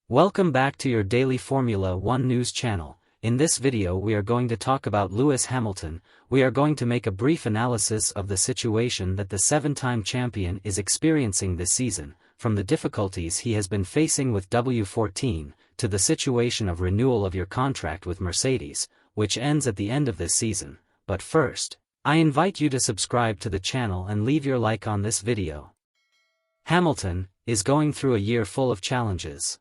Welcome back to your daily Formula One news channel. In this video we are going to talk about Lewis Hamilton. We are going to make a brief analysis of the situation that the seven-time champion is experiencing this season, from the difficulties he has been facing with W14, to the situation of renewal of your contract with Mercedes, which ends at the end of this season. But first, I invite you to subscribe to the channel and leave your like on this video. Hamilton is going through a year full of challenges.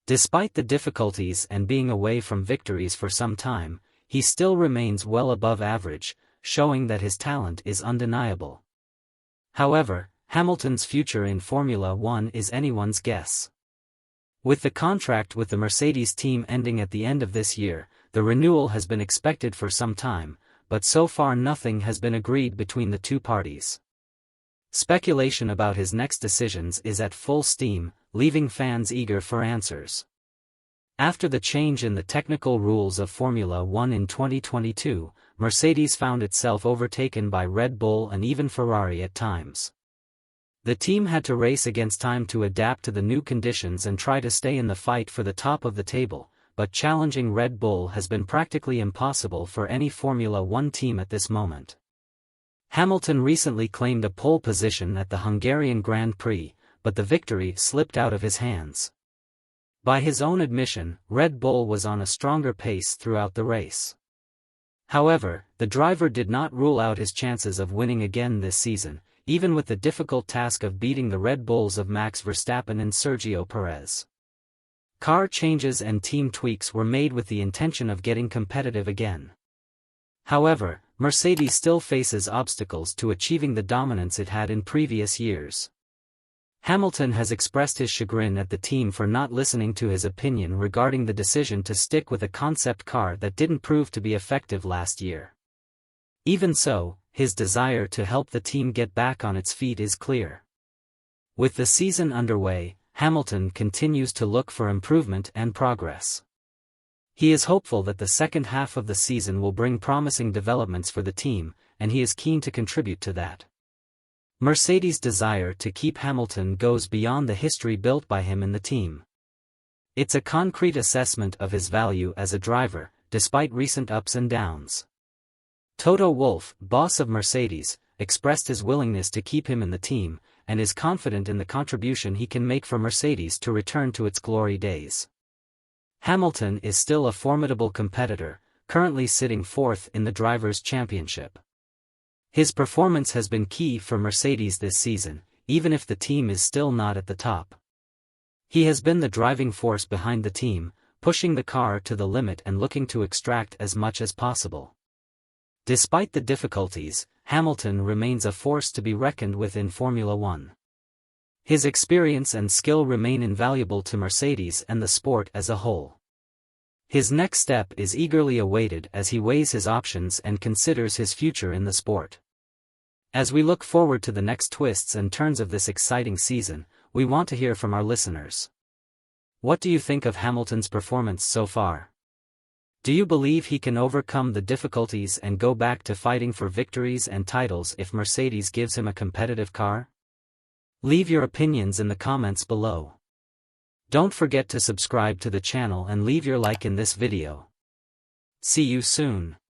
Despite the difficulties and being away from victories for some time, he still remains well above average, showing that his talent is undeniable. However, Hamilton's future in Formula One is anyone's guess. With the contract with the Mercedes team ending at the end of this year, the renewal has been expected for some time, but so far nothing has been agreed between the two parties. Speculation about his next decisions is at full steam, leaving fans eager for answers. After the change in the technical rules of Formula One in 2022, Mercedes found itself overtaken by Red Bull and even Ferrari at times. The team had to race against time to adapt to the new conditions and try to stay in the fight for the top of the table, but challenging Red Bull has been practically impossible for any Formula One team at this moment. Hamilton recently claimed a pole position at the Hungarian Grand Prix, but the victory slipped out of his hands. By his own admission, Red Bull was on a stronger pace throughout the race. However, the driver did not rule out his chances of winning again this season, even with the difficult task of beating the Red Bulls of Max Verstappen and Sergio Perez. Car changes and team tweaks were made with the intention of getting competitive again. However, Mercedes still faces obstacles to achieving the dominance it had in previous years. Hamilton has expressed his chagrin at the team for not listening to his opinion regarding the decision to stick with a concept car that didn't prove to be effective last year. Even so, his desire to help the team get back on its feet is clear. With the season underway, Hamilton continues to look for improvement and progress. He is hopeful that the second half of the season will bring promising developments for the team, and he is keen to contribute to that. Mercedes' desire to keep Hamilton goes beyond the history built by him in the team. It's a concrete assessment of his value as a driver, despite recent ups and downs. Toto Wolff, boss of Mercedes, expressed his willingness to keep him in the team, and is confident in the contribution he can make for Mercedes to return to its glory days. Hamilton is still a formidable competitor, currently sitting fourth in the Drivers' Championship. His performance has been key for Mercedes this season, even if the team is still not at the top. He has been the driving force behind the team, pushing the car to the limit and looking to extract as much as possible. Despite the difficulties, Hamilton remains a force to be reckoned with in Formula One. His experience and skill remain invaluable to Mercedes and the sport as a whole. His next step is eagerly awaited as he weighs his options and considers his future in the sport. As we look forward to the next twists and turns of this exciting season, we want to hear from our listeners. What do you think of Hamilton's performance so far? Do you believe he can overcome the difficulties and go back to fighting for victories and titles if Mercedes gives him a competitive car? Leave your opinions in the comments below. Don't forget to subscribe to the channel and leave your like in this video. See you soon.